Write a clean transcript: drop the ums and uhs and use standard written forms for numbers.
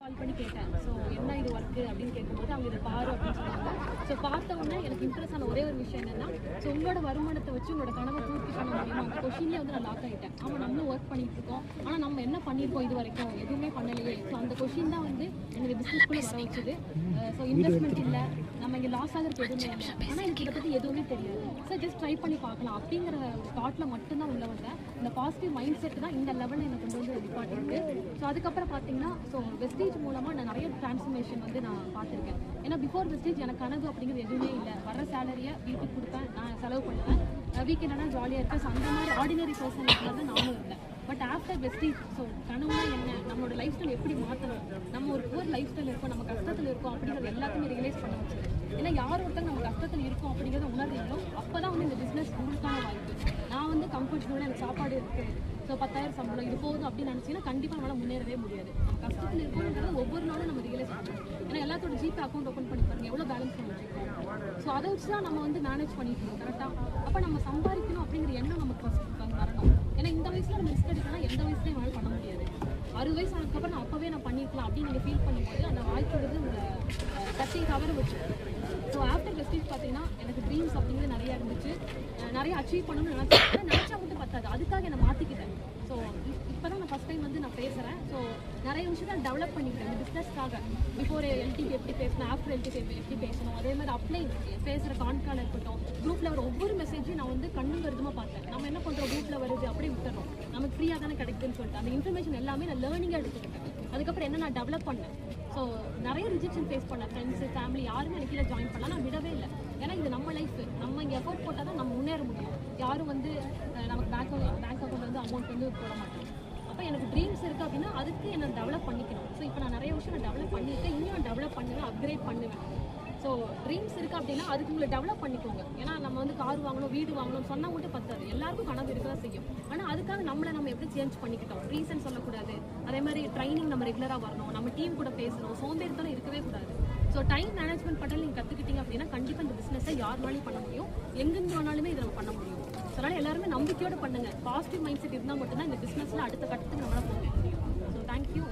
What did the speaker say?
கால் பண்ணி கேட்டேன். ஸோ என்ன இது ஒர்க்கு அப்படின்னு கேட்கும்போது அவங்க இதை பாரு அப்படின்னு சொன்னாங்க. ஸோ பார்த்த உடனே எனக்கு இன்ட்ரெஸ்ட் ஆன ஒரே ஒரு விஷயம் என்னன்னா, ஸோ உங்களோட வருமானத்தை வச்சு உங்களோட கனவை பூர்த்தி பண்ண முடியுமா அந்த கொஷின்லேயே வந்து நான் லாக் ஆகிட்டேன். ஆமாம், நம்மளும் ஒர்க் பண்ணிட்டு இருக்கோம், ஆனால் நம்ம என்ன பண்ணியிருக்கோம் இது வரைக்கும் எதுவுமே பண்ணலையே. ஸோ அந்த கொஷின் தான் வந்து எனக்கு பிஸ்னஸ்க்குள்ளே வர வச்சுது. ஸோ இன்வெஸ்ட்மெண்ட் இல்லை, நம்ம இங்கே லாஸ் ஆகிறதுக்கு எதுவுமே இல்லை, ஆனால் எனக்கு இதை பற்றி எதுவுமே தெரியாது. ஸோ ஜஸ்ட் ட்ரை பண்ணி பார்க்கலாம் அப்படிங்கிற தாட்டில் மட்டும்தான் உள்ள வந்தேன். இந்த பாசிட்டிவ் மைண்ட் செட் தான் இந்த லெவலில் எனக்கு கொண்டு வந்து நிப்பாட்டிருக்கு. ஸோ அதுக்கப்புறம் பார்த்தீங்கன்னா, ஸோ வெஸ்டேஜ் மூலமாக நான் நிறைய டிரான்ஸ்ஃபர்மேஷன் வந்து நான் பார்த்துருக்கேன். ஏன்னா பிஃபோர் வெஸ்டேஜ் எனக்கு கனவு அப்படிங்கிறது எதுவுமே இல்லை. வர சேலரியை வீட்டுக்கு கொடுப்பேன், நான் செலவு பண்ணுவேன், வீக்கெண்டானா ஜாலியாக இருப்பேன். ஸோ அந்த மாதிரி ஆர்டினரி பர்சனுக்கு தான் நானும் இருந்தேன். பட் ஆஃப்டர் வெஸ்டேஜ், ஸோ கனவுனா என்ன, நம்மளோட லைஃப் ஸ்டைல் எப்படி மாற்றணும், நம்ம ஒரு புவர் லைஃப் ஸ்டைல் இருக்கோம், நம்ம கஷ்டத்தில் இருக்கோம் அப்படிங்கிறது எல்லாத்தையுமே ரியலைஸ் பண்ண வச்சு. ஏன்னா யார் ஒருத்தர் நம்ம கஷ்டத்தில் இருக்கோம் அப்படிங்கிறத உணர்றீங்களோ அப்போ தான் வந்து இந்த பிஸ்னஸ் உங்களுக்கான வாய்ப்பு. நான் வந்து கம்ஃபர்ட் ஜோனில் எனக்கு சாப்பாடு இருக்குது, ஸோ 10,000 சம்பளம் இது போதும் அப்படின்னு நினச்சிங்கன்னா கண்டிப்பாக நம்மளால் முன்னேறவே முடியாது. நம்ம கஷ்டத்தில் இருக்கோங்கிறது ஒவ்வொரு நாளும் நம்ம ரியலைஸ் பண்ணணும். ஏன்னா எல்லாத்தோட ஜிபே அக்கௌண்ட் ஓப்பன் பண்ணி பாருங்க, எவ்வளோ பேலன்ஸ் நம்ம வச்சுருக்கோம். ஸோ அதை வச்சு தான் நம்ம வந்து மேனேஜ் பண்ணிட்டு இருக்கோம் கரெக்டாக. அப்போ நம்ம சம்பாதிக்கணும் அப்படிங்கிற எண்ணம் நமக்கு ஃபஸ்ட் வரணும். ஏன்னா இந்த வயசில் நம்ம ரிஸ்க் எடுக்கலாம், எந்த வயசுலேயும் என்னால் பண்ண முடியாது. 60 வயசு ஆனதுக்கப்புறம் நான் அப்போவே நான் பண்ணியிருக்கலாம் அப்படின்னு நீங்கள் ஃபீல் பண்ணும்போது அந்த வாய்ப்புங்கிறது உங்களை கட்டி தவற வச்சு. ஸோ ஆஃப்டர் வெஸ்டேஜ் பார்த்தீங்கன்னா எனக்கு ட்ரீம்ஸ் அப்படிங்கிறது நிறையா இருந்துச்சு, நிறைய அச்சீவ் பண்ணணும்னு நினச்சா மட்டும் பத்தாது, அதுக்காக என்னை மாற்றிக்கிட்டேன். ஸோ இப்போ தான் நான் ஃபஸ்ட் டைம் வந்து நான் பேசுகிறேன். ஸோ நிறைய விஷயத்தை டெவலப் பண்ணிக்கிறேன் இந்த பிஸ்னஸ்க்காக. பிஃபோர் எல்டிபி எப்படி பேசணும், ஆஃப்டர் எல்டிபி எப்படி பேசணும், அதே மாதிரி அப்ளை பேசுகிற கான்கால் இருக்கட்டும், குரூப்பில் வர ஒவ்வொரு மெசேஜையும் நான் வந்து கண்ணும் கருதுமாக பார்த்தேன். நம்ம என்ன பண்ணுறோம், குரூப்பில் வருது அப்படியே விட்டுறோம், நமக்கு ஃப்ரீயாக தானே கிடைக்குதுன்னு சொல்லிட்டு அந்த இன்ஃபர்மேஷன் எல்லாமே நான் லேர்னிங்காக எடுத்துக்கிட்டேன். அதுக்கப்புறம் என்ன நான் டெவலப் பண்ணேன். ஸோ நிறைய ரிஜெக்ஷன் ஃபேஸ் பண்ணேன், ஃப்ரெண்ட்ஸு ஃபேமிலி யாருமே எனக்கு கீழே ஜாயின் பண்ணலாம், நான் விடவே இல்லை. ஏன்னா இது நம்ம லைஃப், நம்ம இங்கே எஃபோர்ட் போட்டால் தான் நம்ம முன்னேற முடியும். யாரும் வந்து நமக்கு பேங்க் அக்கௌண்ட் வந்து அமௌண்ட் வந்து போட மாட்டோம். அப்போ எனக்கு ட்ரீம்ஸ் இருக்குது அப்படின்னா அதுக்கு என்ன டெவலப் பண்ணிக்கணும். ஸோ இப்போ நான் நிறைய விஷயம் நான் டெவலப் பண்ணியிருக்கேன், இன்னும் நான் டெவலப் பண்ணுவேன், அப்கிரேட் பண்ணுவேன். ஸோ ட்ரீம்ஸ் இருக்குது அப்படின்னா அதுக்கு உங்களை டெவலப் பண்ணிக்கோங்க. ஏன்னா நம்ம வந்து கார் வாங்கணும், வீடு வாங்கணும் சொன்னால் மட்டும் பத்தாது, எல்லாருக்கும் கனவு இருக்க தான் செய்யும். ஆனால் அதுக்காக நம்ம எப்படி சேஞ்ச் பண்ணிக்கிட்டோம், ரீசன் சொல்லக்கூடாது. அதே மாதிரி ட்ரைனிங் நம்ம ரெகுலராக வரணும், நம்ம டீம் கூட பேசணும், சோம்பேறித்தனம் இருக்கவே கூடாது. ஸோ டைம் மேனேஜ்மெண்ட் பண்ணி நீங்கள் கற்றுக்கிட்டீங்க அப்படின்னா கண்டிப்பாக இந்த பிஸ்னஸை யாருனாலையும் பண்ண முடியும், எங்கேருந்து வேணாலுமே இதை நம்ம பண்ண முடியும். ஸோ அதனால் எல்லாருமே நம்பிக்கையோடு பண்ணுங்கள். பாசிட்டிவ் மைண்ட் செட் இருந்தால் மட்டும்தான் இந்த பிஸ்னஸில் அடுத்த கட்டத்துக்கு நம்மளால் போக முடியும். So thank you.